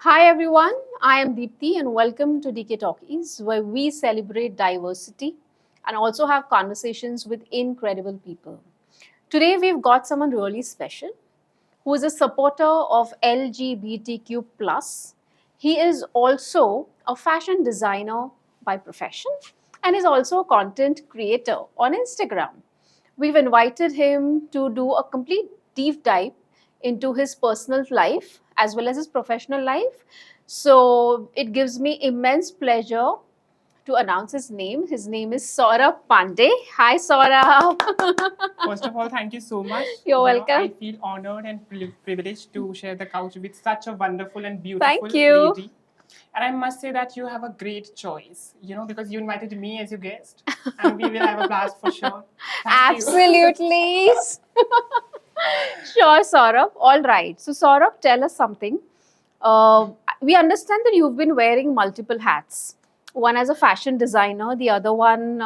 Hi everyone, I am Deepthi and welcome to DKTalkies, where we celebrate diversity and also have conversations with incredible people. Today we've got someone really special who is a supporter of LGBTQ plus. He is also a fashion designer by profession and is also a content creator on Instagram. We've invited him to do a complete deep dive into his personal life as well as his professional life. So it gives me immense pleasure to announce his name. His name is Saurabh Pandey. Hi, Saurabh. First of all, thank you so much. You're I welcome. feel honored and privileged to share the couch with such a wonderful and beautiful Thank you. lady. And I must say that you have a great choice, because you invited me as your guest, and we will have a blast for sure. Thank you. Absolutely. Sure, Saurabh. All right. So, Saurabh, tell us something. We understand that you've been wearing multiple hats. One as a fashion designer, the other one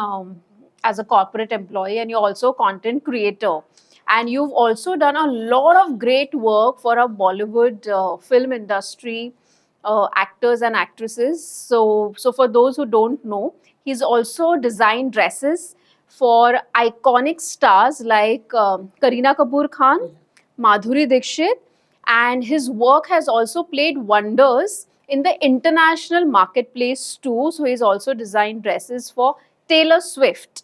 as a corporate employee, and you're also a content creator. And you've also done a lot of great work for a Bollywood film industry, actors and actresses. So for those who don't know, he's also designed dresses for iconic stars like Kareena Kapoor Khan, Madhuri Dixit, and his work has also played wonders in the international marketplace too. So he's also designed dresses for Taylor Swift.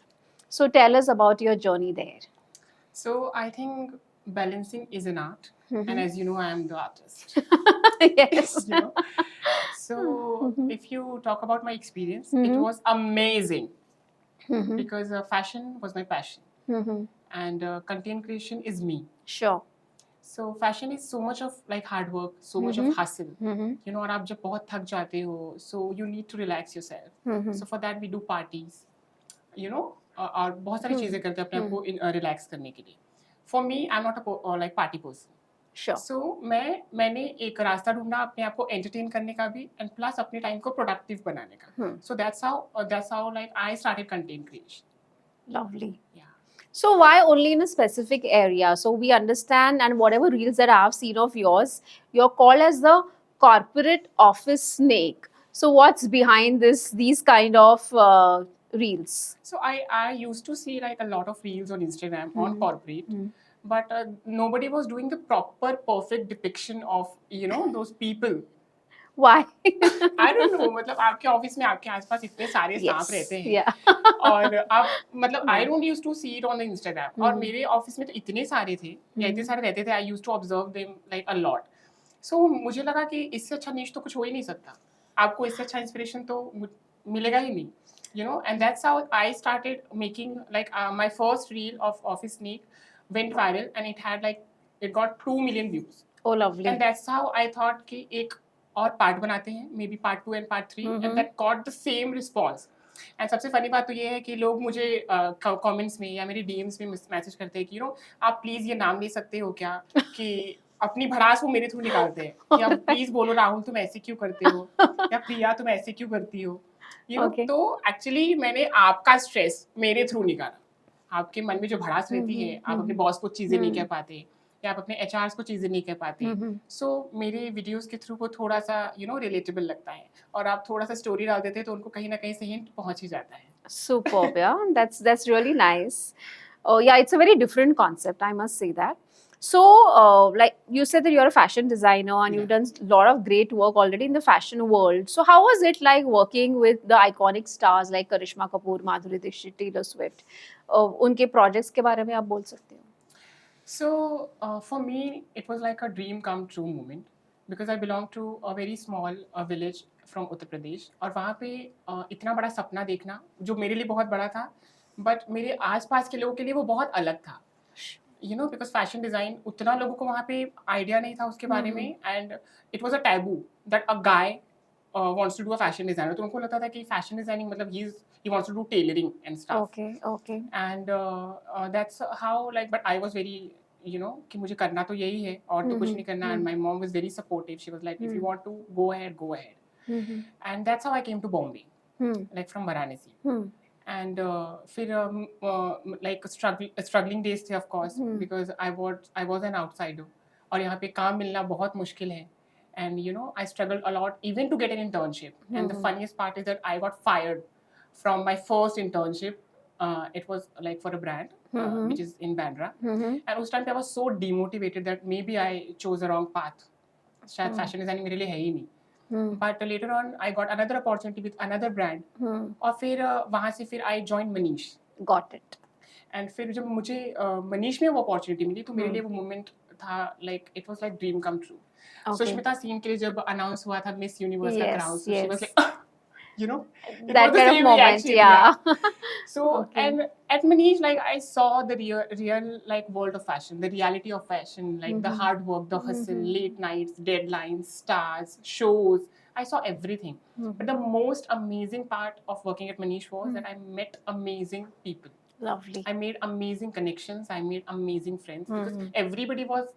So tell us about your journey there. So I think balancing is an art, and as you know, I am the artist. Yes. So if you talk about my experience, it was amazing because fashion was my passion, and content creation is me. Sure. So fashion is so much of like hard work, so much of hustle. और आप जब बहुत थक जाते हो, so you need to relax yourself. So for that we do parties, और बहुत सारी चीजें करते हैं अपने आप को relax करने के लिए. For me, I'm not a like party person. Sure. So मैंने एक रास्ता ढूंढा अपने आप को एंटरटेन करने का भी and plus अपने टाइम को प्रोडक्टिव बनाने का. So that's how like I started content creation. Lovely. Yeah. So why only in a specific area? So we understand, and whatever reels that I have seen of yours, you're called as the corporate office snake. So what's behind these kind of reels? So I used to see like a lot of reels on Instagram on corporate, but nobody was doing the proper perfect depiction of those people. Why? I don't know. मतलब आपके office में आपके आसपास इतने सारे सांप रहते हैं. Yeah. और आप मतलब I don't used to see it on the Instagram. और मेरे ऑफिस में तो इतने सारे थे या इतने सारे रहते थे. I used to observe them like a lot. So मुझे लगा कि इससे अच्छा नीश तो कुछ हो ही नहीं सकता. आपको इससे अच्छा इंस्पिरेशन तो मिलेगा ही नहीं. And that's how I started making like my first reel of Office Sneak went viral and it got 2 million views. Oh, lovely. And that's how I thought कि एक और पार्ट बनाते हैं, maybe part 2 and part 3, and that got the same response. And सबसे funny बात तो ये है कि लोग मुझे कमेंट्स में या मेरे डीएम्स में मैसेज करते हैं कि आप प्लीज ये नाम ले सकते हो क्या कि अपनी भड़ास वो मेरे थ्रू निकालते हैं कि आप प्लीज बोलो राहुल तुम ऐसे क्यों करते हो या प्रिया तुम ऐसे क्यों करती हो तो एक्चुअली मैंने आपका स्ट्रेस मेरे थ्रू निकाला. आपके मन में जो भड़ास रहती है, आप अपने बॉस को चीजें नहीं कह पाते या आप अपने एचआरस को चीजें नहीं कह पाते, सो मेरे वीडियोस के थ्रू वो थोड़ा सा रिलेटेबल लगता है और आप थोड़ा सा स्टोरी डाल देते हैं तो उनको कहीं ना कहीं से हिंट पहुंच ही जाता है. Superb, yeah. That's really nice. Oh, yeah, it's a very different concept, I must say that. So, like you said that you're a fashion designer and you've done a lot of great work already in the fashion world. So, how was it like working with the iconic stars like Karishma Kapoor, Madhuri Dixit, Taylor Swift? उनके projects के बारे में आप बोल सकते हो? So, for me, it was like a dream come true moment because I belong to a very small village from Uttar Pradesh. और वहाँ पे इतना बड़ा सपना देखना जो मेरे लिए बहुत बड़ा था, but मेरे आसपास के लोगों के लिए वो बहुत अलग था. Because fashion design उतना लोगों को वहाँ पे idea नहीं था उसके बारे में, and it was a taboo that a guy wants to do a fashion designer. तो उनको लगता था कि fashion designing मतलब he wants to do tailoring and stuff. Okay. And that's how like, but I was very कि मुझे करना तो यही है और तो कुछ नहीं करना. And my mom was very supportive. She was like, if you want to go ahead. And that's how I came to Bombay, like from Varanasi. And फिर like struggling days थे of course because I was an outsider और यहाँ पे काम मिलना बहुत मुश्किल है. and I struggled a lot even to get an internship. And the funniest part is that I got fired from my first internship. It was like for a brand which is in Bandra. And उस time पे I was so demotivated that maybe I chose the wrong path. शायद fashion designing मेरे लिए है ही नहीं. But later on I got another opportunity with another brand. और फिर वहाँ से फिर I joined Manish. Got it. And फिर जब मुझे मनीष में वो अपॉर्चुनिटी मिली तो मेरे लिए वो मोमेंट था like it was like dream come true. Sushmita Sen के लिए जब अनाउंस हुआ था मिस यूनिवर्स का crown, so she was like that kind of moment, yeah. So and at Manish, like I saw the real like world of fashion, the reality of fashion, like the hard work, the hustle, late nights, deadlines, stars, shows. I saw everything. But the most amazing part of working at Manish was that I met amazing people. Lovely. I made amazing connections. I made amazing friends because everybody was,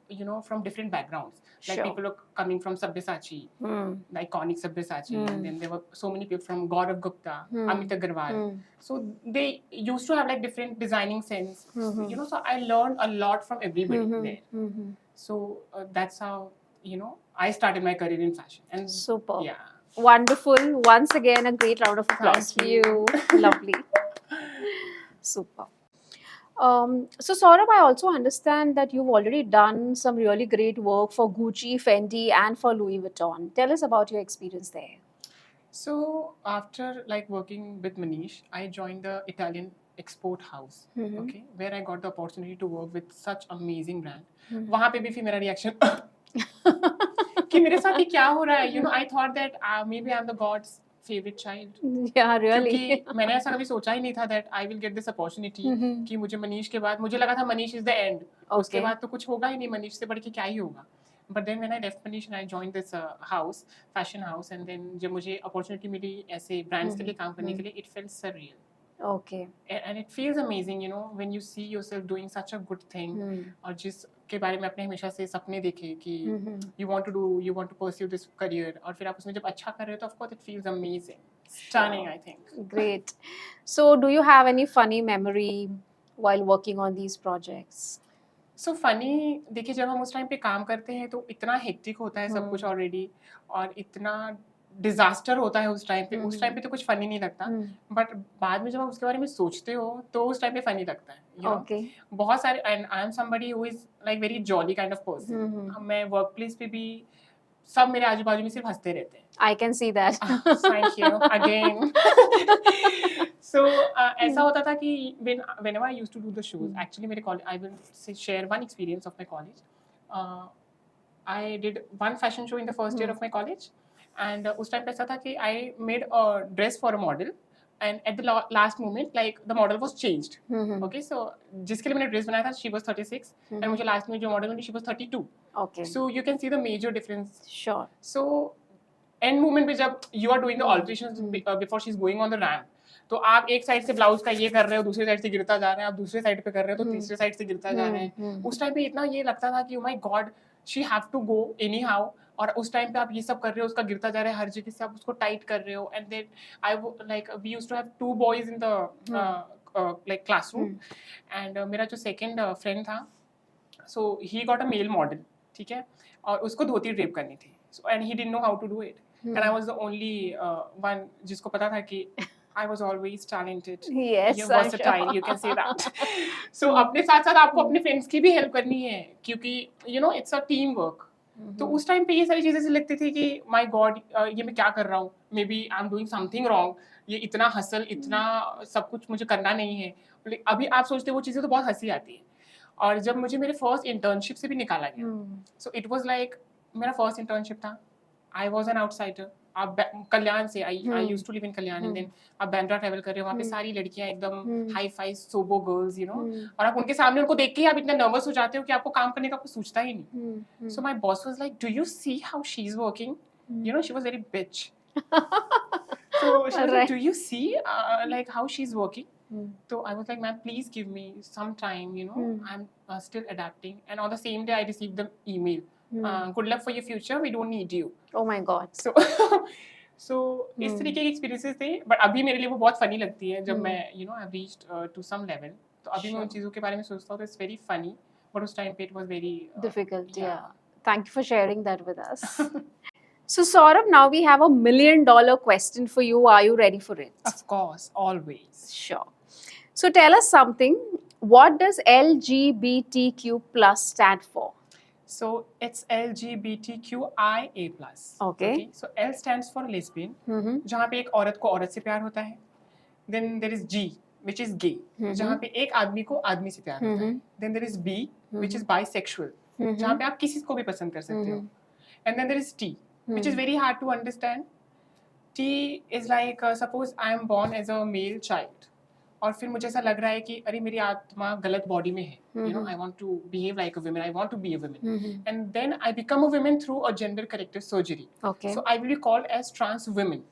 from different backgrounds. Like people are coming from Sabyasachi, the iconic Sabyasachi, and then there were so many people from Gaurav Gupta, Amit Agarwal. So they used to have like different designing sense. So I learned a lot from everybody there. So that's how, I started my career in fashion. And super. Yeah. Wonderful. Once again, a great round of applause for you. Lovely. Super. So Saurabh, I also understand that you've already done some really great work for Gucci, Fendi, and for Louis Vuitton. Tell us about your experience there. So after like working with Manish, I joined the Italian export house, okay, where I got the opportunity to work with such amazing brand. वहाँ पे भी फिर मेरा reaction कि मेरे साथ ये क्या हो रहा है? I thought that maybe I'm the God's favorite child. Yeah, really. क्योंकि मैंने ऐसा कभी सोचा ही नहीं था that I will get this opportunity कि मुझे मनीष के बाद मुझे लगा था मनीष is the end. उसके बाद तो कुछ होगा ही नहीं, मनीष से बढ़ के क्या ही होगा. But then when I left Manish and I joined this house, fashion house, and then जब मुझे opportunity मिली ऐसे brands के लिए काम करने के लिए, it felt surreal. Okay. And it feels amazing, when you see yourself doing such a good thing, और जिसके बारे में आपने हमेशा से सपने देखे कि you want to pursue this career, और फिर आप उसमें जब अच्छा कर रहे हो तो of course it feels amazing, stunning, I think. Great. So do you have any funny memory while working on these projects? So funny, देखिए जब हम उस टाइम पे काम करते हैं तो इतना हेक्टिक होता है सब कुछ ऑलरेडी, और इतना डिजास्टर होता है उस टाइम पे तो कुछ फनी नहीं लगता. बट बाद में जब आप उसके बारे में सोचते हो तो उस टाइम पे फनी लगता है. Okay. बहुत सारे, and I am somebody who is like very jolly kind of person. मैं वर्क प्लेस पे भी सब मेरे आजू बाजू में सिर्फ हंसते रहते हैं. I can see that. Thank you again. So ऐसा होता था कि whenever I used to do the shows, actually मेरे college, I will share one experience of my college. I did one fashion show in the first year of my college, and उस time पे ऐसा था कि I made a dress for a model, and at the last moment, like the model was changed. Okay, so जिसके लिए मैंने dress बनाया था, she was 36, and मुझे लास्ट में जो model milli, she was 32. Okay. So you can see the major difference. Sure. So end moment पे जब you are doing the alterations before she's going on the ramp, तो आप एक side से blouse का ये कर रहे हो, दूसरी साइड से गिरता जा रहे हैं, आप दूसरे साइड पे कर रहे हो तो तीसरे साइड से गिरता जा रहे हैं. उस टाइम पे इतना ये लगता था कि oh my god, she have to go anyhow, और उस टाइम पे आप ये सब कर रहे हो, उसका गिरता जा रहा है हर जगह से, आप उसको टाइट कर रहे हो. And then I like we used to have 2 boys in the like classroom, and मेरा जो सेकंड फ्रेंड था, so he got a male model, ठीक है, और उसको धोती ड्रेप करनी थी. So and he didn't know how to do it, and I was the only one जिसको पता था कि I was always talented. Yes, You're versatile, you can say that. So अपने साथ साथ आपको अपने फ्रेंड्स की भी हेल्प करनी है, क्योंकि it's a team work. तो उस टाइम पे ये सारी चीजें से लगती थी कि माय गॉड, ये मैं क्या कर रहा हूँ, maybe I am doing something wrong, ये इतना हसल, इतना सब कुछ मुझे करना नहीं है. अभी आप सोचते हो वो चीजें तो बहुत हंसी आती है. और जब मुझे मेरे फर्स्ट इंटर्नशिप से भी निकाला गया, सो इट वाज लाइक मेरा फर्स्ट इंटर्नशिप था. I was an outsider. आप कल्याण से, I used to live in Kalyan, and then आप बांद्रा ट्रैवल कर रहे हो, वहाँ पे सारी लड़कियां एकदम हाई फाई सोबो गर्ल्स, और आप उनके सामने उनको देख के आप इतना नर्वस हो जाते हो कि आपको काम करने का कुछ सोचता ही नहीं. So my boss was like, do you see how she is working? She was very bitch. So she was like, do you see like how she's working? So I was like, ma'am, please give me some time, I'm still adapting. And on the same day I received the email, good luck for your future, we don't need you. Oh my god. So इस तरीके के experiences थे, but अभी मेरे लिए वो बहुत funny लगती है जब मैं I've reached to some level. तो अभी मैं उन चीज़ों के बारे में सोचता हूँ तो it's very funny, but उस time पे it was very difficult. Yeah. Thank you for sharing that with us. So Saurabh, now we have $1 million question for you. Are you ready for it? Of course, always. Sure. So tell us something. What does LGBTQ plus stand for? So it's LGBTQIA+. Okay. So L stands for lesbian, Mm-hmm. जहाँ पे एक औरत को औरत से प्यार होता है. Then there is G, which is gay, जहाँ पे एक आदमी को आदमी से प्यार होता है. Then there is B, which is bisexual, जहाँ पे आप किसी को भी पसंद कर सकते हो. And then there is T, which is very hard to understand. T is like suppose I am born as a male child. और फिर मुझे ऐसा लग रहा है कि अरे मेरी आत्मा गलत बॉडी में है. You know, I want to behave like a woman. I want to be a woman. And then I become a woman through a gender corrective surgery. Okay. So I will be called as trans women.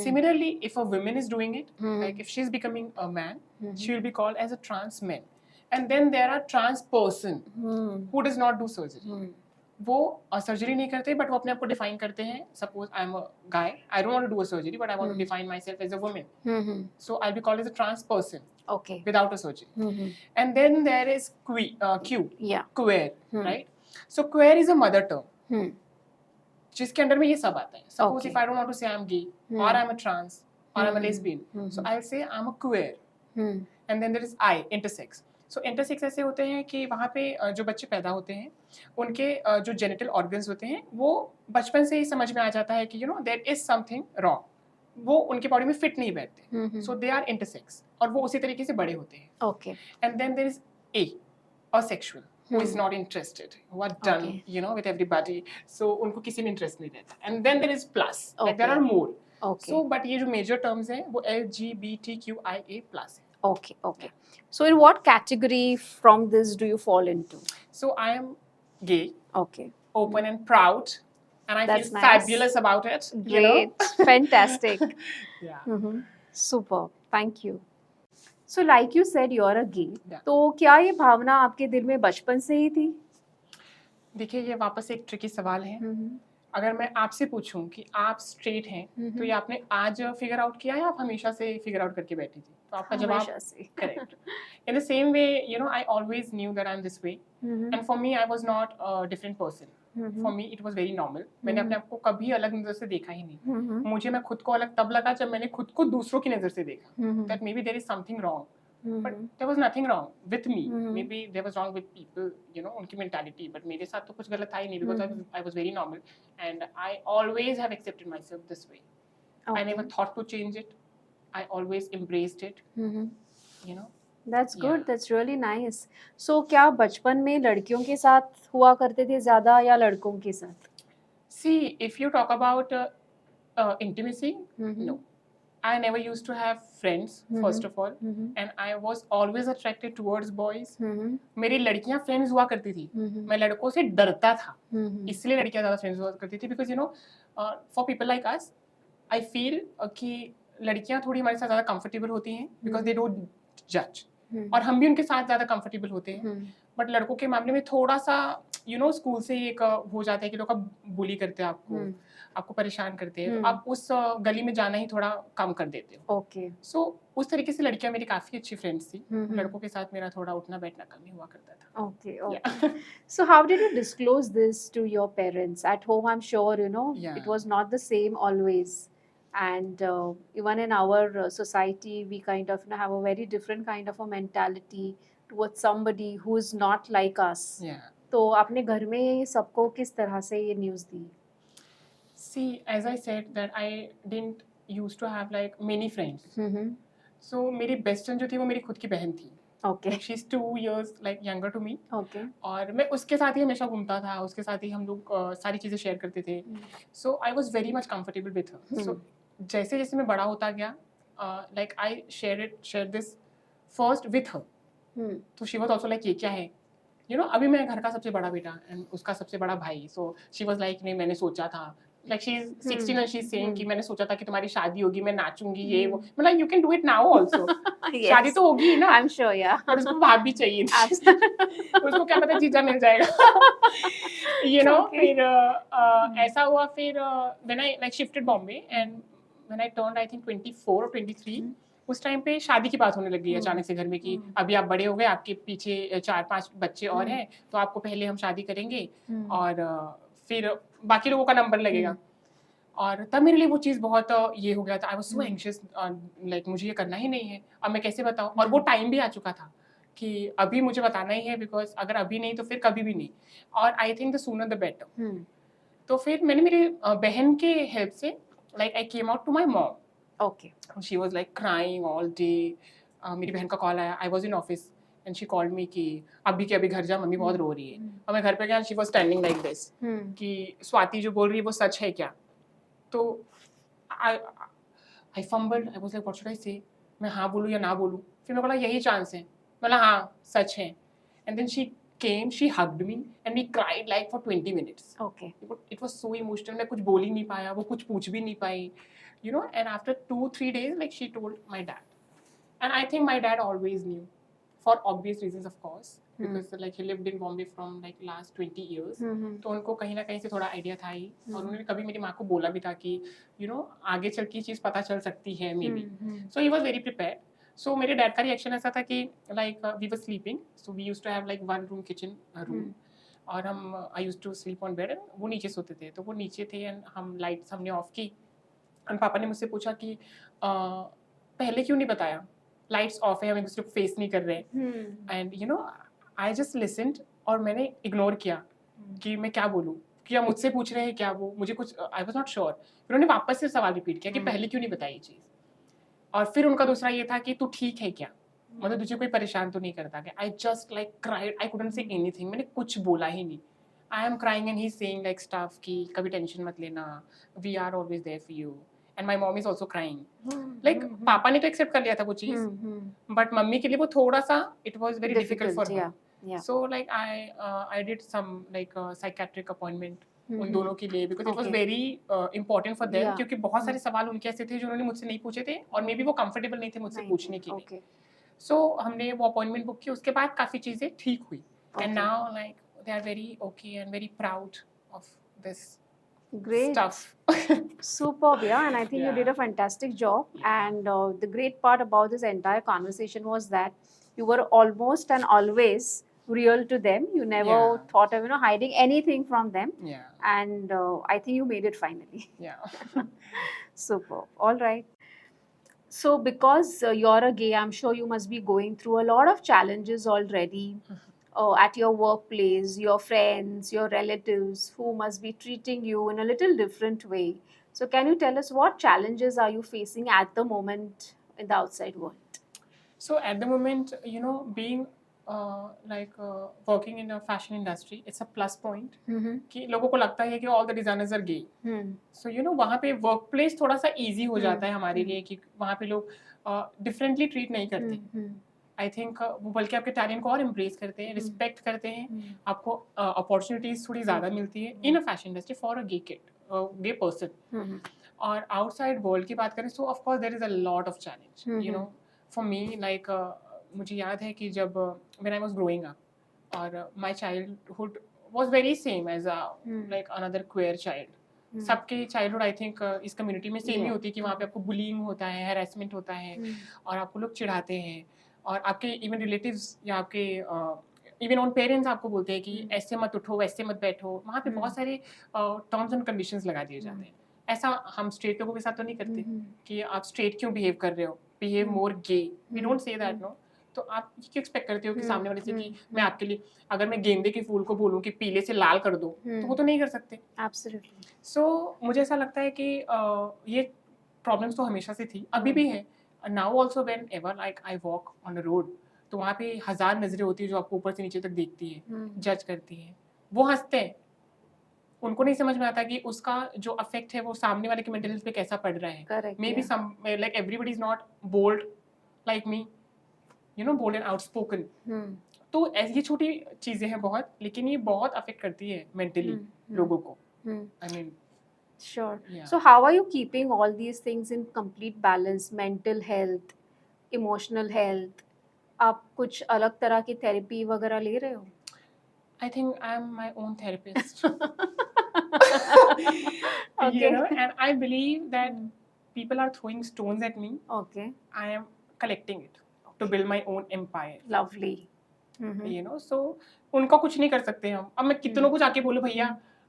Similarly, if a woman is doing it, like if she is becoming a man, she will be called as a trans man. And then there are trans person who does not do surgery. वो surgery नहीं करते but वो अपने आप को define करते हैं. Suppose I am a guy, I don't want to do a surgery but I want to define myself as a woman. So I will be called as a trans person. Okay. Without a surgery. And then there is Q. Yeah. Queer, right? So queer is a mother term. जिसके under में ये सब आता है. Suppose if I don't want to say I'm gay or I'm a trans or I'm a lesbian, so I'll say I'm a queer. And then there is I, intersex. So intersex ऐसे होते हैं कि वहाँ पे जो बच्चे पैदा होते हैं उनके जो जेनिटल ऑर्गन्स होते हैं वो बचपन से ही समझ में आ जाता है कि there is something wrong. वो उनके बॉडी में फिट नहीं बैठते. So they are intersex और वो उसी तरीके से बड़े होते हैं. Okay. And then there is A, asexual, who is not interested, who are done, with everybody. So उनको किसी में इंटरेस्ट नहीं रहता. And then there is plus, like there are more. Okay. So but ये जो major terms हैं वो LGBTQIA+ है. Okay. So in what category from this do you fall into? So I am gay, Okay. open and proud, and I That's feel nice. fabulous about it. Great. Fantastic. Yeah. Super. Thank you. So like you said, you're a gay. Yeah. तो क्या ये भावना आपके दिल में बचपन से ही थी? देखिए ये वापस एक ट्रिकी सवाल है. अगर मैं आपसे पूछूं कि आप स्ट्रेट हैं तो ये आपने आज फिगर आउट किया है या आप हमेशा से फिगर आउट करके बैठी थी? तो आपका जवाब correct. In the same way I always knew that I M this way and for me I was not a different person. For me it was very normal. मैंने अपने आप को कभी अलग नजर से देखा ही नहीं. मुझे मैं खुद को अलग तब लगा जब मैंने खुद को दूसरों की नजर से देखा. That maybe there is something wrong. But there was nothing wrong with me. Maybe there was wrong with people, उनकी mentality. But मेरे साथ तो कुछ गलत था ही नहीं because I was very normal and I always have accepted myself this way. I never thought to change it. I always embraced it. That's good. That's really nice. So क्या बचपन में लड़कियों के साथ हुआ करते थे ज़्यादा या लड़कों के साथ? See, if you talk about intimacy, no. I never used to have friends, first of all, and I was always attracted towards boys. मेरी लड़कियां फ्रेंड्स हुआ करती थी. मैं लड़कों से डरता था. इसलिए लड़कियां ज़्यादा फ्रेंड्स हुआ करती थी because for people like us, I feel कि लड़कियां थोड़ी हमारे साथ ज़्यादा कंफर्टेबल होती हैं because they don't judge. और हम भी उनके साथ ज़्यादा कंफर्टेबल होते हैं. बट लड़कों के मामले में थोड़ा सा स्कूल से ही एक हो जाता है कि लोग अब बुली करते हैं आपको परेशान करते हैं. तो आप उस गली में जाना ही थोड़ा कम कर देते हो. Okay. सो उस तरीके से लड़कियां मेरी काफी अच्छी फ्रेंड्स थी. लड़कों के साथ मेरा थोड़ा उठना बैठना कम ही हुआ करता था. Okay. So how did you disclose this to your parents? At home, I'm sure, Yeah. it was not the same always. And even in our society, we kind of have a very different kind of a mentality towards somebody who is not like us. Yeah. तो आपने घर में सबको किस तरह से ये news the? See, as I said that I didn't used to have like many friends. So मेरी बेस्ट फ्रेंड जो थी वो मेरी खुद की बहन थी. Okay. Like she's 2 years like younger to me. Okay. और मैं उसके साथ ही हमेशा घूमता था. उसके साथ ही हम लोग सारी चीजें शेयर करते थे. So I was very much comfortable with her. So जैसे जैसे मैं बड़ा होता गया, like I shared this first with her. तो she was also like ये क्या है? अभी मैं घर का सबसे बड़ा बेटा and उसका सबसे बड़ा भाई. So she was like नहीं मैंने सोचा था. Like she's 16 and she's saying कि मैंने सोचा था कि तुम्हारी शादी होगी, मैं नाचूंगी ये वो. मतलब you can do it now also. Yes. शादी तो होगी ही ना. I'm sure, yeah. और उसको भाभी चाहिए थी. उसको क्या पता जीजा मिल जाएगा. फिर ऐसा हुआ. फिर when I like shifted Bombay and when I turned I think 24 or 23, उस टाइम पे शादी की बात होने लग गई अचानक से घर में कि अभी आप बड़े हो गए, आपके पीछे 4-5 बच्चे और हैं, तो आपको पहले हम शादी करेंगे और फिर बाकी लोगों का नंबर लगेगा. और तब मेरे लिए वो चीज़ बहुत ये हो गया था, I was so anxious, like मुझे ये करना ही नहीं है, अब मैं कैसे बताऊँ? और वो टाइम भी आ चुका था कि अभी मुझे बताना ही है, बिकॉज़ अगर अभी नहीं तो फिर कभी भी नहीं, और I think the sooner the better. तो फिर मैंने मेरी बहन के हेल्प से, like I came out to my mom. Okay. She was like crying all day. मेरी बहन का कॉल आया, I was in office and she called me कि अभी के अभी घर जा, मम्मी बहुत रो रही है। और मैं घर पे गया, she was standing like this कि स्वाति जो बोल रही है वो सच है क्या? तो I fumbled, I was like what should I say? मैं हाँ बोलूँ या ना बोलूँ? फिर मैं बोला यही चांस है, बोला हाँ सच है। And then she came, she hugged me and we cried like for 20 minutes. Okay. It was so emotional. मैं कुछ बोल ही नहीं पाया, वो कुछ पूछ भी नहीं पाई, you know. And after 2-3 days, like she told my dad, and I think my dad always knew, for obvious reasons of course, because like he lived in Bombay from like last 20 years. तो उनको कहीं ना कहीं से थोड़ा idea था ही, और उन्होंने कभी मेरी माँ को बोला भी था कि you know आगे चल के चीज़ पता चल सकती है maybe. So he was very prepared. So मेरे डैड का रिएक्शन ऐसा था कि like we were sleeping, so we used to have like one room kitchen room, और हम I used to sleep on bed, वो नीचे सोते थे, तो वो नीचे थे एंड हम लाइट्स हमने ऑफ की, एंड पापा ने मुझसे पूछा कि पहले क्यों नहीं बताया, लाइट्स ऑफ है, हम एक दूसरे को फेस नहीं कर रहे, and you know I just listened, और मैंने इग्नोर किया कि मैं क्या बोलूँ, क्या मुझसे पूछ रहे हैं क्या, वो मुझे कुछ आई वाज नॉट श्योर। फिर उन्होंने वापस से सवाल रिपीट किया कि पहले क्यों नहीं बताई ये चीज़, और फिर उनका दूसरा ये था कि तू ठीक है क्या, मतलब तुझे कोई परेशान तो नहीं करता क्या? I just like cried, I couldn't say anything, मैंने कुछ बोला ही नहीं। I am crying and he is saying like stuff कि कभी टेंशन मत लेना, we are always there for you, and my mom is also crying. Like पापा ने तो एक्सेप्ट कर लिया था वो चीज, बट मम्मी के लिए वो थोड़ा सा it was very difficult for her. So like I did some like psychiatric appointment उन दोनों के लिए, because it was very important for them, क्योंकि बहुत सारे सवाल उनके ऐसे थे जो उन्होंने मुझसे नहीं पूछे थे, और मे बी वो कंफर्टेबल नहीं थे मुझसे पूछने के लिए। सो हमने वो अपॉइंटमेंट बुक की, उसके बाद काफी चीजें ठीक हुई, and now like they are very okay and very proud of this Great stuff. Superb, yeah, and I think you Yeah. did a fantastic job. And the great part about this entire conversation was that you were almost and always real to them. You never Yeah. thought of hiding anything from them. Yeah. And I think you made it finally. Yeah. Superb. All right. So, because you're a gay, I'm sure you must be going through a lot of challenges already at your workplace, your friends, your relatives who must be treating you in a little different way. So, can you tell us what challenges are you facing at the moment in the outside world? So at the moment, you know, being working in a fashion industry, it's a plus point. कि लोगों को लगता है कि all the designers are gay. So you know वहाँ पे work place थोड़ा सा easy हो जाता है हमारे लिए, कि वहाँ पे लोग differently treat नहीं करते. आई थिंक वो बल्कि आपके टैलेंट को और इम्प्रेस करते हैं, रिस्पेक्ट करते हैं, आपको अपॉर्चुनिटीज थोड़ी ज़्यादा मिलती है in a fashion industry for a gay kid, gay person. और आउटसाइड वर्ल्ड की बात करें, so of course there is a lot of challenge, you know. For me like मुझे याद है कि जब when I was growing up, और my childhood was very same as a like another queer child. सबके चाइल्डहुड आई थिंक इस community में same ही होती है कि वहाँ पे आपको बुलिंग होता है, हैरेसमेंट होता है, और आपको लोग चिढ़ाते हैं, और आपके इवन रिलेटिव्स या आपके इवन ऑन पेरेंट्स आपको बोलते हैं कि ऐसे मत उठो, वैसे मत बैठो. वहाँ पे बहुत सारे टर्म्स एंड कंडीशंस लगा दिए जाते हैं. ऐसा हम स्ट्रेट लोगों के साथ तो नहीं करते कि आप स्ट्रेट क्यों बिहेव कर रहे हो, behave more gay, we don't say that, no. तो आप ये क्यों एक्सपेक्ट करते हो कि सामने वाले से कि मैं आपके लिए, अगर मैं गेंदे के फूल को बोलूँ कि पीले से लाल कर दो, तो वो तो नहीं कर सकते. Absolutely. सो मुझे ऐसा लगता है कि ये प्रॉब्लम्स तो हमेशा से थी, अभी भी है. Now also when ever like I walk on the road, तो वहाँ पे 1000 नजरें होती है जो आपको ऊपर से नीचे तक देखती है, जज करती है. वो हंसते हैं, उनको नहीं समझ में आता कि उसका जो अफेक्ट है वो सामने वाले के मेंटल हेल्थ पे कैसा पड़ रहा है. Maybe some like everybody is not bold like me, you know, bold and outspoken. तो ये छोटी चीजें हैं बहुत, लेकिन ये बहुत अफेक्ट करती है मेंटली लोगों को. I mean Sure. Yeah. So, how are you keeping all these things in complete balance? Mental health, emotional health. आप कुछ अलग तरह की थेरेपी वगैरह ले रहे हो? I think I'm my own therapist. Okay. You know, and I believe that people are throwing stones at me. Okay. I am collecting it to build my own empire. Lovely. You know, so उनका कुछ नहीं कर सकते हम. अब मैं कितनों को जाके बोलूं भैया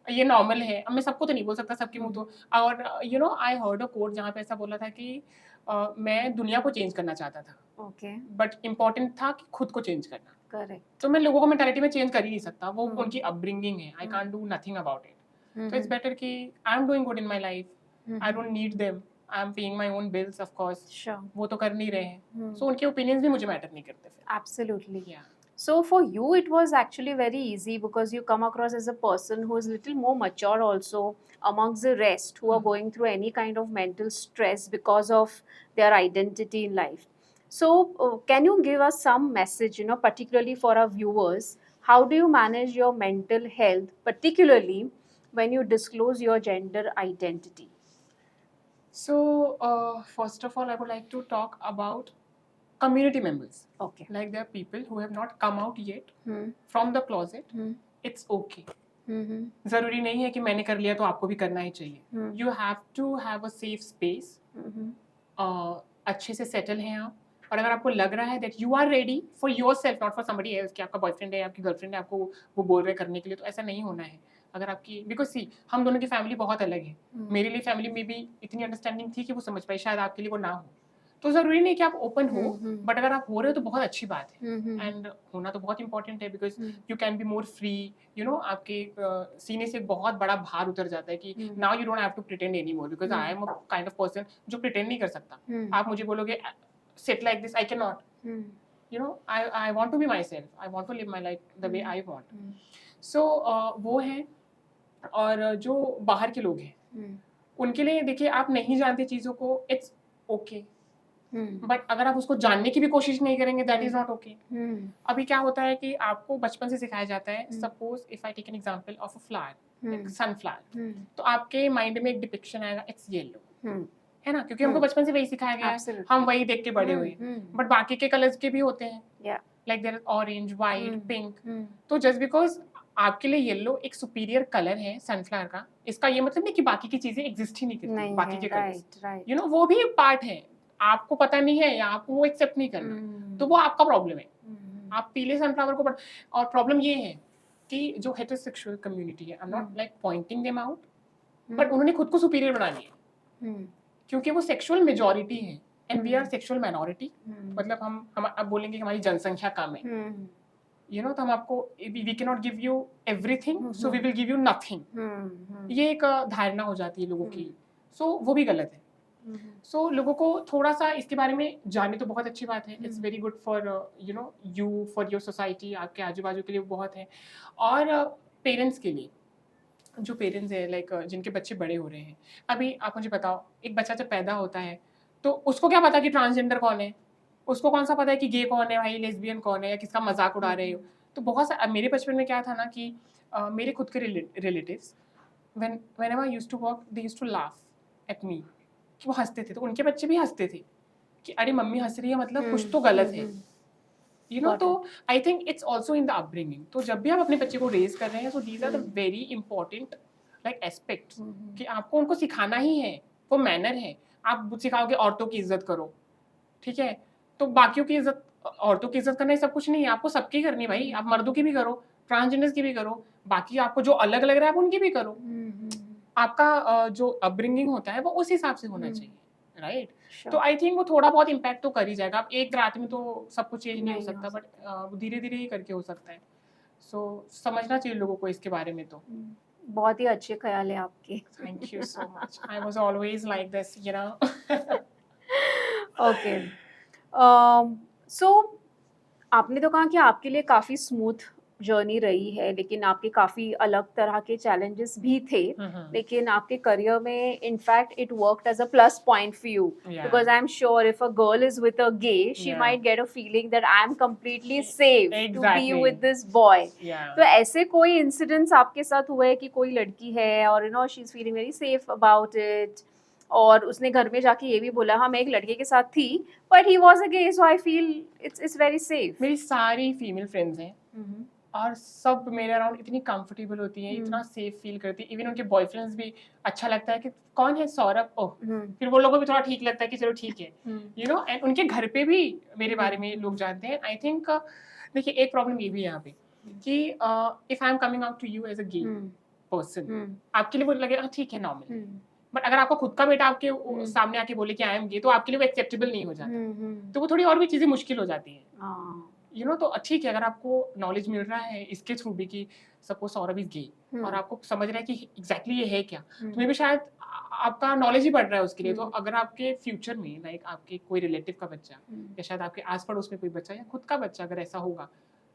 ये नॉर्मल है। अब मैं सबको तो नहीं बोल सकता, सबके मुंह तो। और you know I heard a quote जहाँ पे ऐसा बोला था कि मैं दुनिया को चेंज करना चाहता था, ओके, बट इम्पोर्टेंट था कि खुद को चेंज करना। करेक्ट। तो मैं लोगों को मेंटालिटी में चेंज कर ही नहीं सकता, वो उनकी अपब्रिंगिंग है, I can't do nothing about it. तो इट्स बेटर कि आई am doing good in my life, I don't need them, I am paying my own bills of course, sure, वो तो कर नहीं रहे हैं, सो उनके ओपिनियंस भी मुझे मैटर नहीं करते फिर। Absolutely. Yeah. So for you, it was actually very easy because you come across as a person who is little more mature also amongst the rest who are going through any kind of mental stress because of their identity in life. So can you give us some message, particularly for our viewers, how do you manage your mental health, particularly when you disclose your gender identity? So first of all, I would like to talk about community members. Okay. Like there are people who have not come out yet Hmm. from the closet. Hmm. It's okay. Mm-hmm. जरूरी नहीं है कि मैंने कर लिया तो आपको भी करना ही चाहिए। You have to have a safe space. अच्छे से सेटल हैं आप, और अगर आपको लग रहा है that you are ready for yourself, not for somebody else, कि आपका बॉयफ्रेंड है, आपकी गर्लफ्रेंड है, आपको वो बोल रहे करने के लिए, तो ऐसा नहीं होना है। अगर आपकी, बिकॉज सी हम दोनों की फैमिली बहुत अलग है, मेरे लिए फैमिली में भी इतनी अंडरस्टैंडिंग थी कि वो समझ पाई, शायद आपके लिए वो ना हो। तो जरूरी नहीं कि आप ओपन हो, बट अगर आप हो रहे हो तो बहुत अच्छी बात है, एंड होना तो बहुत इंपॉर्टेंट है, because you can be more free, you know, आपके सीने से एक बहुत बड़ा भार उतर जाता है कि now you don't have to pretend any more, because I am a kind of person जो प्रिटेंड नहीं कर सकता। आप मुझे बोलोगे sit like this, I can not, you know, I want to be myself, I want to live my life the way I want. So वो है। और जो बाहर के लोग हैं उनके लिए देखिए, आप नहीं जानते चीज़ों को, इट्स ओके, बट अगर आप उसको जानने की भी कोशिश नहीं करेंगे, दैट इज नॉट ओके। अभी क्या होता है कि आपको बचपन से सिखाया जाता है, suppose if I take an example of a flower, sunflower, तो आपके माइंड में एक डिपिक्शन आएगा, इट्स येलो, है ना, क्योंकि हमको बचपन से वही सिखाया गया है, हम वही देख के बड़े हुए। बट बाकी के कलर्स के भी होते हैं, like there is orange, white, pink. तो जस्ट बिकॉज आपके लिए येलो एक सुपीरियर कलर है सनफ्लावर का, इसका ये मतलब नहीं कि बाकी की चीजें एग्जिस्ट ही नहीं करती, बाकी के कलर्स, यू नो, वो भी एक पार्ट है, आपको पता नहीं है या आपको वो एक्सेप्ट नहीं करना, तो वो आपका प्रॉब्लम है। आप पीले सनफ्लावर को और प्रॉब्लम ये है कि जो हेटेरोसेक्सुअल कम्युनिटी है, I am not like pointing them out, but उन्होंने खुद को सुपीरियर बना लिया, क्योंकि वो सेक्सुअल मेजॉरिटी है and we are sexual minority. मतलब हम अब बोलेंगे कि हमारी जनसंख्या कम है, यू नो, तो हम आपको, we can not give you everything, so we will give you nothing, ये एक धारणा हो जाती है लोगों की, सो वो भी गलत है। सो लोगों को थोड़ा सा इसके बारे में जाने तो बहुत अच्छी बात है, it's very good for you know you, for your society, आपके आजू बाजू के लिए बहुत है। और पेरेंट्स के लिए, जो पेरेंट्स है लाइक जिनके बच्चे बड़े हो रहे हैं, अभी आप मुझे बताओ, एक बच्चा जब पैदा होता है तो उसको क्या पता कि ट्रांसजेंडर कौन है, उसको कौन सा पता है कि गे कौन है भाई, लेस्बियन कौन है, या किसका मजाक उड़ा रहे हो। तो बहुत सा, मेरे बचपन में क्या था ना कि मेरे खुद के relatives, whenever I used to walk, they used to laugh at me, कि वो हंसते थे, तो उनके बच्चे भी हंसते थे कि अरे मम्मी हंस रही है, मतलब कुछ तो गलत है, यू नो। तो I think it's also in the upbringing. तो जब भी आप अपने बच्चे को रेज कर रहे हैं, so these are the very important like aspects, कि आपको उनको सिखाना ही है, वो मैनर है। आप सिखाओगे औरतों की इज्जत करो, ठीक है, तो बाकियों की इज्जत, औरतों की इज्जत करना ही सब कुछ नहीं है, आपको सबकी करनी है भाई, आप मर्दों की भी करो, ट्रांसजेंडर्स की भी करो, बाकी आपको जो अलग लग रहा है आप उनकी भी करो। आपका जो अपब्रिंगिंग होता है वो उस हिसाब से होना चाहिए, राइट? तो आई थिंक वो थोड़ा बहुत इम्पैक्ट तो कर ही जाएगा। आप एक रात में तो सब कुछ चेंज नहीं हो सकता, बट धीरे धीरे ही करके हो सकता है। सो समझना चाहिए लोगों को इसके बारे में। तो बहुत ही अच्छे ख्याल है आपके। Thank you so much, I was always like this, you know. Okay, so आपने तो कहा कि आपके लिए काफ़ी स्मूथ जर्नी रही है, लेकिन आपके काफ़ी अलग तरह के चैलेंजेस भी थे, लेकिन आपके करियर में in fact it worked as a plus point for you, because I am sure if a girl is with a gay, she might get a feeling that I am completely safe to be with this boy. तो ऐसे कोई incidents आपके साथ हुए कि कोई लड़की है और you no she is feeling very safe about it, और उसने घर में जाके ये भी बोला हाँ मैं एक लड़के के साथ थी but he was a gay, so I feel it's very safe. मेरी सारी फीमेल फ्रेंड्स हैं और सब मेरे अराउंड इतनी कंफर्टेबल होती हैं, इतना सेफ फील करती है, इवन उनके बॉयफ्रेंड्स भी अच्छा लगता है कि कौन है सौरभ, ओह, फिर वो लोगों को भी थोड़ा ठीक लगता है कि चलो ठीक है, यू नो। एंड उनके घर पे भी मेरे बारे में लोग जानते हैं। आई थिंक देखिए एक प्रॉब्लम ये भी है यहाँ पे कि if I am coming out to you as a gay, person, आपके लिए वो लगेगा ठीक है, नॉर्मल है। बट अगर आपका खुद का बेटा आपके सामने आके बोले कि आई एम गे, तो आपके लिए वो एक्सेप्टेबल नहीं हो जाता। तो वो थोड़ी और भी चीजें मुश्किल हो जाती हैं। तो ठीक है, अगर आपको नॉलेज मिल रहा है इसके थ्रू भी कि सपोज सौरभ इज गे और आपको समझ रहा है कि एग्जैक्टली ये है क्या, तो मे भी शायद आपका नॉलेज ही बढ़ रहा है उसके लिए। तो अगर आपके फ्यूचर में लाइक आपके कोई रिलेटिव का बच्चा या शायद आपके आस पड़ोस में कोई बच्चा या खुद का बच्चा अगर ऐसा होगा,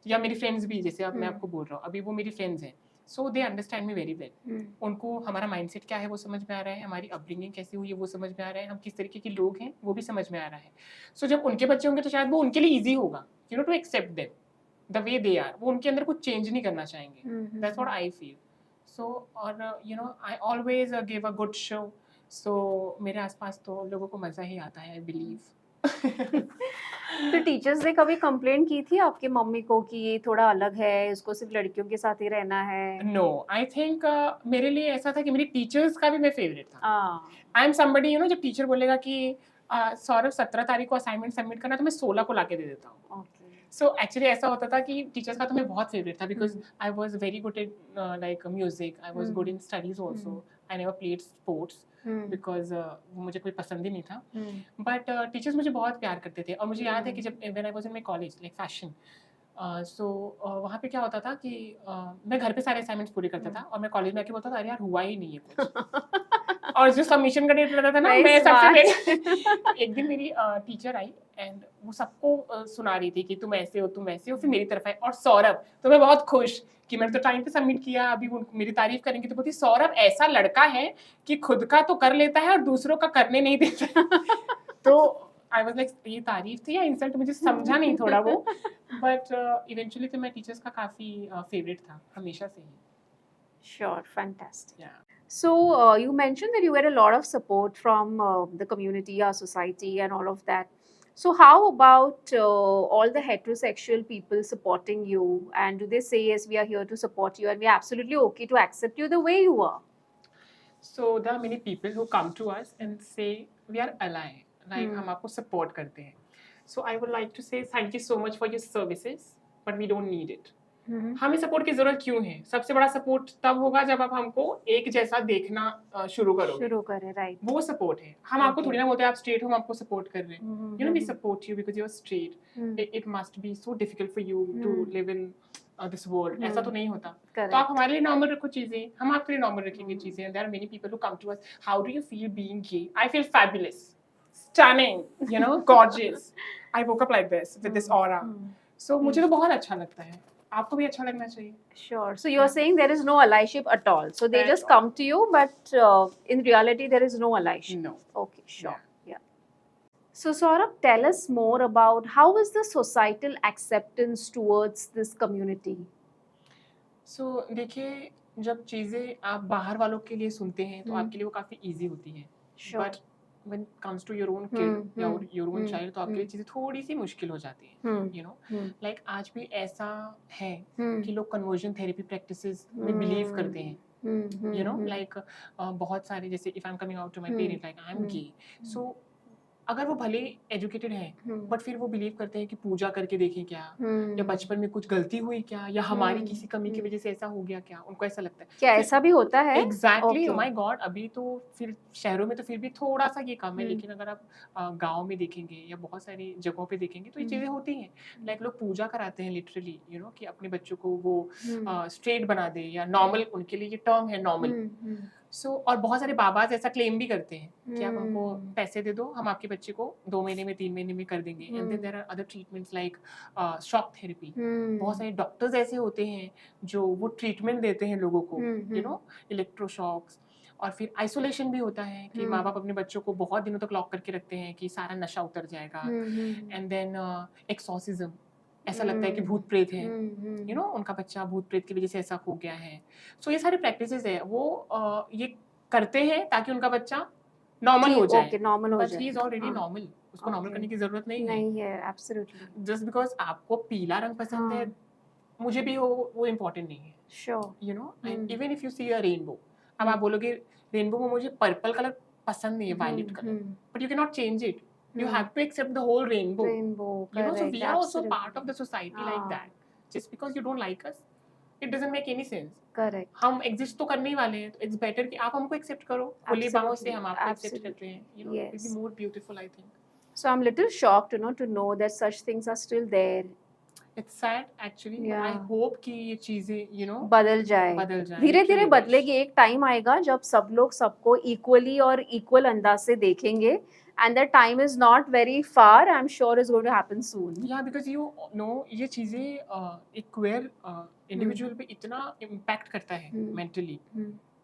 या मेरी फ्रेंड्स भी, जैसे अब मैं आपको बोल रहा हूँ, अभी वो मेरी फ्रेंड्स हैं, so they understand me very well. उनको हमारा माइंडसेट क्या है वो समझ में आ रहा है, हमारी अपब्रिंगिंग कैसी हुई है वो समझ में आ रहा है, हम किस तरीके के लोग हैं वो भी समझ में आ रहा है। सो जब उनके बच्चे होंगे तो शायद वो उनके लिए ईजी होगा to accept them the way they are. वो उनके अंदर कुछ चेंज नहीं करना चाहेंगे। That's what I feel. So और I always give a good show. So मेरे आसपास तो लोगों को मजा ही आता है, आई बिलीव। तो टीचर्स ने कभी कंप्लेंट की थी आपके मम्मी को कि ये थोड़ा अलग है, इसको सिर्फ लड़कियों के साथ ही रहना है? नो, आई थिंक मेरे लिए ऐसा था कि मेरी टीचर्स का भी मैं फेवरेट था। आई एम समबडी जब टीचर बोलेगा कि सौरभ 17 तारीख को असाइनमेंट सबमिट करना, तो मैं 16 को लाके दे देता हूँ। सो एक्चुअली ऐसा होता था कि टीचर्स का तो मैं बहुत फेवरेट था, because I was very good at like music, I was good in studies also, I never played sports because वो मुझे कोई पसंद ही नहीं था। बट टीचर्स मुझे बहुत प्यार करते थे। और मुझे याद है कि जब when I was in my college like fashion, so वहाँ पे क्या होता था कि मैं घर पे सारे असाइनमेंट्स पूरे करता था और मैं कॉलेज में आके बोलता था अरे यार हुआ ही नहीं है कुछ। और जो सबमिशन का डेट रहता था ना, मैं सबसे पहले एक दिन मेरी टीचर आई एंड वो सबको सुना रही थी कि तुम ऐसे हो तुम ऐसे हो, फिर मेरी तरफ आई और सौरभ, तो मैं बहुत खुश कि मैंने तो टाइम पे सबमिट किया, अभी वो मेरी तारीफ करेंगे तो बोलती सौरभ ऐसा लड़का है कि खुद का तो कर लेता है और दूसरों का करने नहीं देता। तो आई वाज लाइक ये तारीफ थी या इंसल्ट, मुझे समझा नहीं थोड़ा वो। बट इवेंचुअली तो मैं टीचर्स का काफी फेवरेट था हमेशा से ही। Sure, fantastic. Yeah. So you mentioned that you get a lot of support from the community, our society, and all of that. So how about all the heterosexual people supporting you? And do they say yes, we are here to support you, and we are absolutely okay to accept you the way you are? So there are many people who come to us and say we are ally, like हम आपको support करते हैं. So I would like to say thank you so much for your services, but we don't need it. हमें support की जरूरत क्यों है? सबसे बड़ा सपोर्ट तब होगा जब आप हमको एक जैसा देखना शुरू करें, राइट? वो सपोर्ट है। हम आपको थोड़ी ना बोलते हैं आप स्ट्रेट हो, हम आपको सपोर्ट कर रहे हैं। We support you because you are straight. It must be so difficult for you to live in this world. ऐसा तो नहीं होता। तो आप हमारे लिए नॉर्मल रखो चीजें, हम आपके लिए नॉर्मल रखेंगे चीजें। There are many people who come to us, how do you feel being gay? I feel fabulous, stunning, gorgeous. I woke up like this with this aura. So मुझे तो बहुत अच्छा लगता है। आपको भी अच्छा लगना चाहिए। Sure. So you're saying there is no allyship at all. So they just come to you, but in reality there is no allyship. No. Okay, sure. Yeah. So Saurabh, tell us more about how is the societal acceptance towards this community? So देखिए, जब चीजें आप बाहर वालों के लिए सुनते हैं तो आपके लिए वो काफी इजी होती है। Sure. But when it comes to your own kid या your own child, तो आपके लिए चीजें थोड़ी सी मुश्किल हो जाती है। लाइक आज भी ऐसा है कि लोग कन्वर्जन थेरेपी प्रैक्टिसेस में बिलीव करते हैं। लाइक बहुत सारे, जैसे if I am coming out to my parent like I am gay, so अगर वो भले एजुकेटेड हैं बट फिर वो बिलीव करते हैं कि पूजा करके देखें क्या, या बचपन में कुछ गलती हुई क्या, या हमारी किसी कमी की वजह से ऐसा हो गया क्या, उनको ऐसा लगता है। क्या ऐसा भी होता है? Exactly, my God. अभी तो फिर शहरों में तो फिर भी थोड़ा सा ये कम है, लेकिन अगर आप गांव में देखेंगे या बहुत सारी जगहों पे देखेंगे तो ये चीजें होती हैं। लाइक लोग पूजा कराते हैं लिटरली, कि अपने बच्चों को वो स्ट्रेट बना दे, या नॉर्मल, उनके लिए ये टर्म है नॉर्मल। सो और बहुत सारे बाबाज ऐसा क्लेम भी करते हैं कि आप हमको पैसे दे दो, हम आपके बच्चे को 2 महीने में 3 महीने में कर देंगे। And then there are other treatments like shock therapy. बहुत सारे डॉक्टर्स ऐसे होते हैं जो वो ट्रीटमेंट देते हैं लोगों को, इलेक्ट्रोशॉक्स। और फिर आइसोलेशन भी होता है कि माँ बाप अपने बच्चों को बहुत दिनों तक लॉक करके रखते हैं कि सारा नशा उतर जाएगा। एंड देन एक्सॉर्सिज्म, ऐसा लगता है कि भूत प्रेत है, उनका बच्चा भूत प्रेत की वजह से ऐसा हो गया है। सो ये सारे प्रैक्टिसेस है, वो ये करते हैं ताकि उनका बच्चा नॉर्मल हो जाए। नॉर्मल हो जाए। But he is already normal, उसको नॉर्मल करने की जरूरत नहीं है। एब्सोल्युटली। जस्ट बिकॉज आपको पीला रंग पसंद है, मुझे भी वो इम्पोर्टेंट नहीं है। Sure. And even if you see a rainbow, अब आप बोलोगे रेनबो में मुझे पर्पल कलर पसंद नहीं है, violet colour, but you can not change it. You have to accept the whole rainbow. Correct, So we are also part of the society like that. Just because you don't like us, it doesn't make any sense. Correct. हम exist तो करने ही वाले हैं, तो it's better कि आप हमको accept करो खुली बाहों से, Absolutely. हम आपको एक्सेप्ट Absolutely. करते हैं. You know, Yes. it'll be more beautiful, I think. So I'm little shocked, to know that such things are still there. It's sad actually, but I Yeah. hope कि ये चीजें बदल जाए. बदल जाए. धीरे धीरे Literally बदलेगी. एक टाइम आएगा जब सब लोग सबको इक्वली और इक्वल अंदाज से देखेंगे. And that time is not very far. I'm sure it's going to happen soon. Yeah, because you know ये चीजें एक queer individual पे इतना impact करता है mentally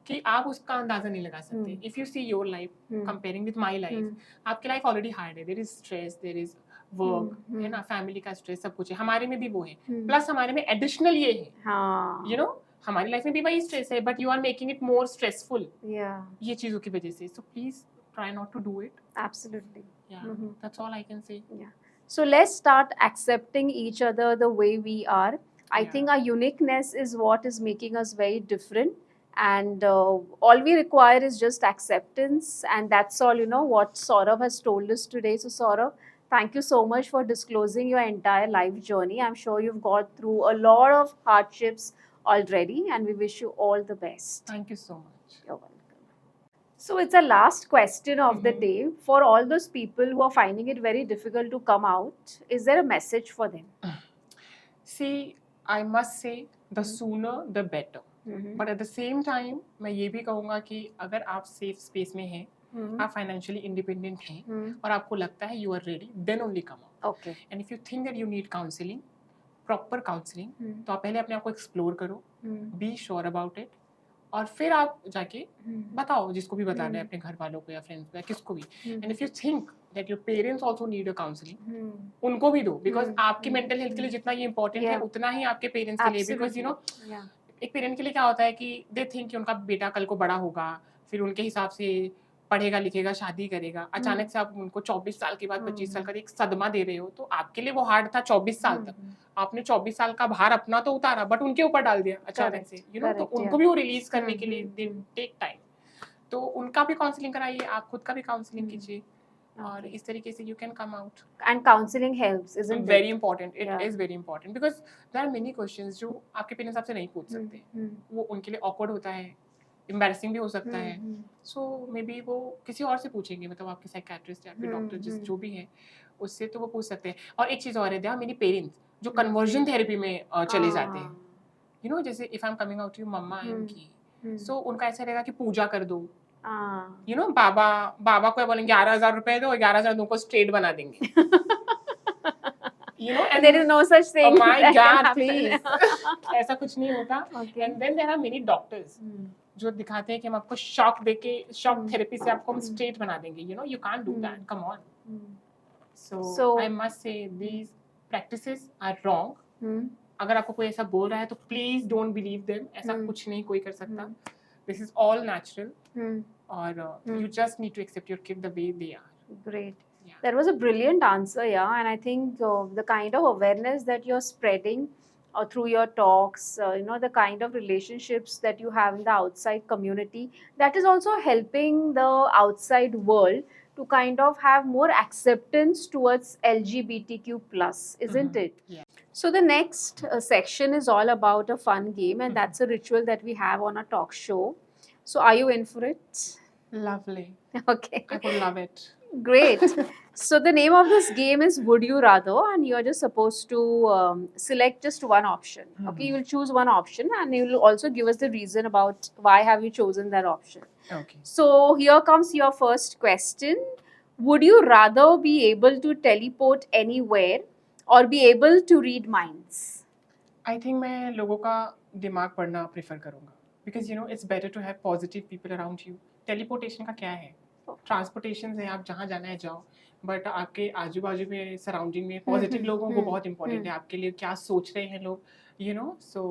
कि आप उसका अंदाजा नहीं लगा सकते. If you see your life comparing with my life, आपकी life already hard है. There is stress, there is work, है ना, family का stress, सब कुछ है. हमारे में भी वो है. Plus हमारे में additional ये है. हाँ. You know, हमारी life में भी वही stress है, but you are making it more stressful. Yeah. ये चीजों की वजह से. So please try not to do it. Absolutely. Yeah, that's all I can say. Yeah. So let's start accepting each other the way we are. I Yeah. think our uniqueness is what is making us very different. And all we require is just acceptance. And that's all, what Saurabh has told us today. So, Saurabh, thank you so much for disclosing your entire life journey. I'm sure you've got through a lot of hardships already. And we wish you all the best. Thank you so much. You're welcome. So it's a last question of the day. For all those people who are finding it very difficult to come out, is there a message for them? See, I must say, the sooner the better. But at the same time, मैं ये भी कहूँगा कि अगर आप safe space में हैं, आप financially independent हैं, और आपको लगता है you are ready, then only come out. Okay. And if you think that you need counseling, proper counseling, तो आप पहले अपने आप को explore करो, be sure about it, और फिर आप जाके बताओ जिसको भी बताना है, अपने घर वालों को या फ्रेंड्स को या किसको भी. And if you think that your parents also need a counseling, उनको भी दो, because आपकी mental health के लिए जितना ये important है, उतना ही आपके parents के लिए, because एक पेरेंट के लिए क्या होता है कि दे थिंक कि उनका बेटा कल को बड़ा होगा, फिर उनके हिसाब से पढ़ेगा लिखेगा शादी करेगा, अचानक से आप उनको 24 साल के बाद 25 साल का एक सदमा दे रहे हो, तो आपके लिए वो हार्ड था 24 साल तक. आपने 24 साल का भार अपना तो उतारा, बट उनके ऊपर डाल दिया अचानक से, तो उनको भी वो रिलीज करने के लिए दे टेक टाइम. तो उनका भी काउंसलिंग कराइए, आप खुद का भी काउंसलिंग कीजिए, और इस तरीके से you can come out. And counseling helps, isn't it? Very important. It is very important, because there are many questions जो आपके पेरेंट्स आपसे नहीं पूछ सकते. वो उनके लिए awkward होता है, embarrassing भी हो सकता है. So maybe वो किसी और से पूछेंगे, मतलब आपके साइकियाट्रिस्ट या आपके डॉक्टर जो भी है उससे तो वो पूछ सकते हैं. और एक चीज़ और है, मेरी पेरेंट्स जो कन्वर्जन थेरेपी में चले जाते हैं, जैसे if I'm coming out to you, मम्मा आई एम की, so उनका ऐसा रहेगा कि पूजा कर दो. बाबा को बोलेंगे 11,000 रुपए दो, 11,000 तुमको स्ट्रेट बना देंगे. And there is no such thing. Oh my God, please. ऐसा कुछ नहीं होता. And then there are many doctors जो दिखाते हैं कि हम आपको शॉक देके, शॉक थेरेपी से आपको हम स्ट्रेट बना देंगे. You can't do that. Come on. So I must say these practices are wrong. अगर आपको कोई ऐसा बोल रहा है तो please don't believe them. ऐसा कुछ नहीं कोई कर सकता. This is all natural. Or you just need to accept your kid the way they are. Great. Yeah. That was a brilliant answer, and I think the kind of awareness that you're spreading through your talks, the kind of relationships that you have in the outside community, that is also helping the outside world to kind of have more acceptance towards LGBTQ+, isn't it? Yeah. So the next section is all about a fun game, and that's a ritual that we have on a talk show. So are you in for it? Lovely. Okay. I would love it. Great. So the name of this game is Would You Rather, and you're just supposed to select just one option. Okay, you will choose one option, and you will also give us the reason about why have you chosen that option. Okay. So here comes your first question. Would you rather be able to teleport anywhere or be able to read minds? I think मैं लोगों का दिमाग पढ़ना prefer करूँगा. Because it's better to have positive people around you. Teleportation का क्या है? Transportation है, आप जहाँ जाना है जाओ, but आपके आजू बाजू में सराउंडिंग में पॉजिटिव लोगों को बहुत इंपॉर्टेंट है, आपके लिए क्या सोच रहे हैं लोग, so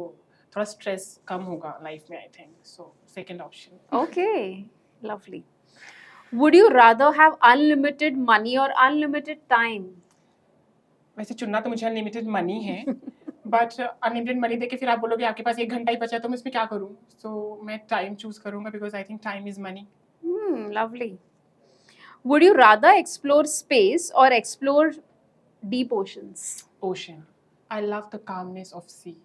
थोड़ा स्ट्रेस कम होगा लाइफ में, I think. So second option. Okay, lovely. Would you rather have unlimited money or unlimited time? वैसे चुनना तो मुझे अनलिमिटेड मनी है, बट अनलिमिटेड मनी देके फिर आप बोलोगे आपके पास 1 घंटा ही बचा है तो मैं इसमें क्या करूँ. सो मैं टाइम चूज करूँगा, because I think time is money. Lovely. Would you rather explore space or explore deep oceans? Ocean. I love the calmness of sea.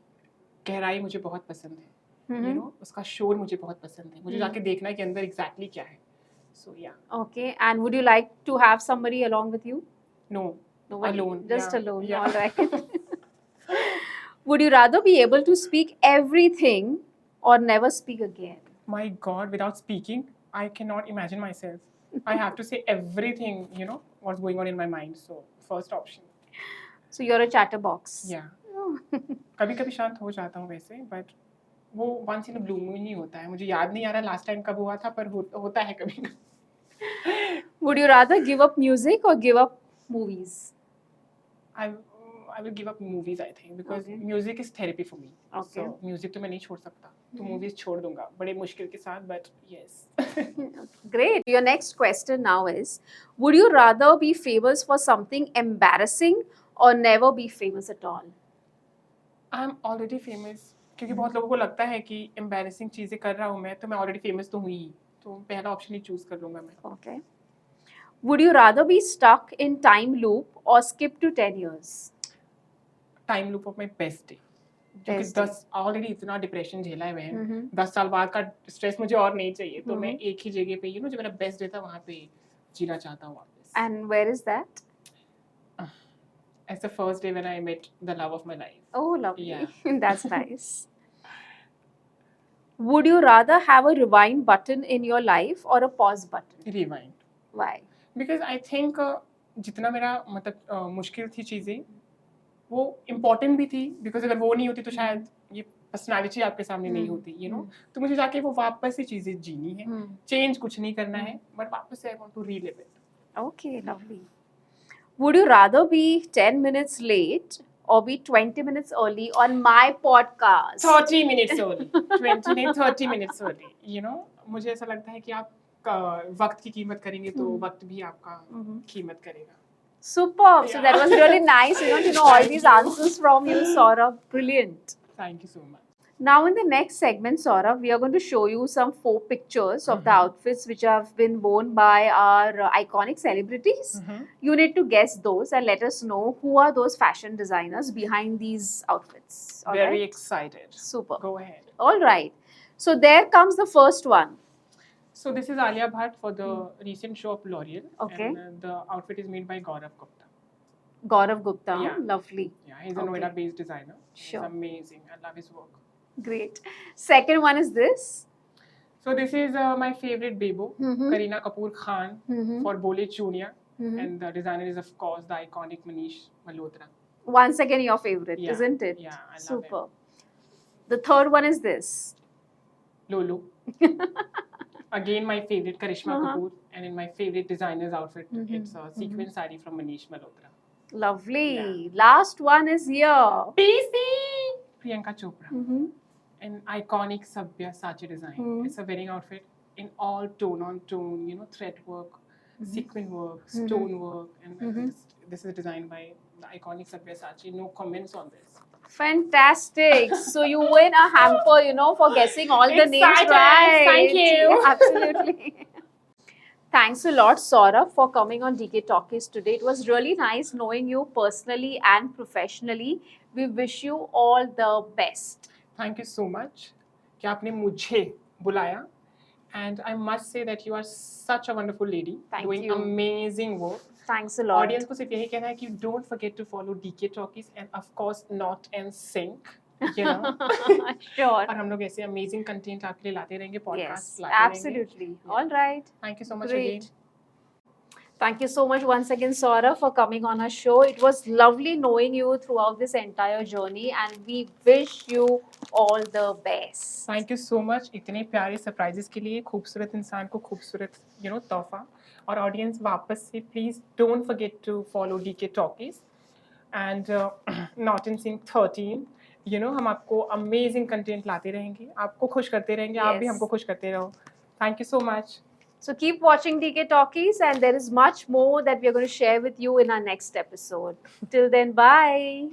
गहराई मुझे बहुत पसंद है, you know, उसका शोर मुझे बहुत पसंद है, मुझे जाके देखना है कि अंदर एग्जैक्टली क्या है. So yeah. Okay, and would you like to have somebody along with you? No, Nobody, alone. just Yeah. alone. Yeah. All right. Would you rather be able to speak everything or never speak again? My God, without speaking, I cannot imagine myself. I have to say everything, you know, what's going on in my mind. So first option. So you're a chatterbox. Yeah. कभी कभी शांत हो जाता हूँ वैसे, but वो once in a blue moon ही होता है. मुझे याद नहीं आ रहा लास्ट टाइम कब हुआ था, पर होता है कभी. Would you rather give up music or give up movies? I will give up movies, I think, because Okay. music is therapy for me. Okay. So music तो मैं नहीं छोड़ सकता, तो movies छोड़ दूंगा बड़े मुश्किल के साथ, but yes. Great. Your next question now is, would you rather be famous for something embarrassing or never be famous at all? I'm already famous, क्योंकि बहुत लोगों को लगता है कि embarrassing चीजें कर रहा हूँ मैं, तो मैं already famous तो हुई ही, तो पहला ऑप्शन ही चूज कर लूंगा मैं. Okay. Would you rather be stuck in time loop or skip to 10 years? Time loop of my best day, क्योंकि Best day. 10 ऑलरेडी इतना डिप्रेशन झेला है मैंने, Mhm. 10 साल बाद का स्ट्रेस मुझे और नहीं चाहिए, तो मैं एक ही जगह पे, जो मेरा बेस्ट डे था वहाँ पे जीना चाहता हूँ वापस. And where is that? As the first day when I met the love of my life. Oh, lovely. Yeah. That's nice. Would you rather have a rewind button in your life or a pause button? Rewind. Why? Because I think जितना मेरा मतलब मुश्किल थी चीजें, वो important भी थी, because अगर वो नहीं होती तो शायद ये पर्सनालिटी आपके सामने नहीं होती, तो मुझे जाके वो वापस से चीजें जीनी है, चेंज कुछ नहीं करना है, बट वापस से I want to relive it. Okay, lovely. Would you rather be 10 minutes late or be 20 minutes early on my podcast? 30 minutes early. 20 नहीं, 30 minutes early. मुझे ऐसा लगता है कि आप वक्त की कीमत करेंगे तो वक्त भी आपका कीमत करेगा. Superb. So that was really nice, to know all these answers from you, Saurabh. Brilliant. Thank you so much. Now, in the next segment, Saurabh, we are going to show you some 4 pictures of the outfits which have been worn by our iconic celebrities. You need to guess those and let us know who are those fashion designers behind these outfits. All Very right? excited. Super. Go ahead. All right. So there comes the first one. So this is Alia Bhatt for the recent show of L'Oreal. Okay. And the outfit is made by Gaurav Gupta. Gaurav Gupta. Yeah. Lovely. Yeah, he's a Noida-based designer. Sure. He's amazing. I love his work. Great. Second one is this. So this is my favorite Bebo, Kareena Kapoor Khan for Bole Chunia. And the designer is, of course, the iconic Manish Malhotra. Once again, your favorite, Yeah. isn't it? Yeah, I love Super. The third one is this. Lolo. Again, my favorite, Karishma Kapoor. And in my favorite designer's outfit, it's a sequin saree from Manish Malhotra. Lovely. Yeah. Last one is here. PC! Priyanka Chopra. An iconic Sabyasachi design. It's a wedding outfit in all tone on tone, thread work, sequin work, stone work. And this is designed by the iconic Sabyasachi. No comments on this. Fantastic. So you win a hamper, for guessing all the names right. Thank you. Absolutely. Thanks a lot, Saurabh, for coming on DK Talkies today. It was really nice knowing you personally and professionally. We wish you all the best. Thank you so much कि आपने मुझे बुलाया. And I must say that you are such a wonderful lady. Thank doing you. amazing work. Thanks a lot. Audience को सिर्फ यही कहना है कि don't forget to follow DK Talkies and of course Not and Sync. Sure. और हम लोग ऐसे amazing content आपके लिए लाते रहेंगे, podcast Yes, लाते absolutely. रहेंगे. All right. Thank you so much Great. again. Thank you so much once again, Saurabh, for coming on our show. It was lovely knowing you throughout this entire journey, and we wish you all the best. Thank you so much. इतने प्यारे surprises के लिए, खूबसूरत इंसान को खूबसूरत तोहफा. और ऑडियंस वापस से please don't forget to follow DK Talkies and Not in Sync 13. हम आपको अमेजिंग कंटेंट लाते रहेंगे, आपको खुश करते रहेंगे, आप भी हमको खुश करते रहो. Thank you so much. So keep watching DK Talkies, and there is much more that we are going to share with you in our next episode. Till then, bye.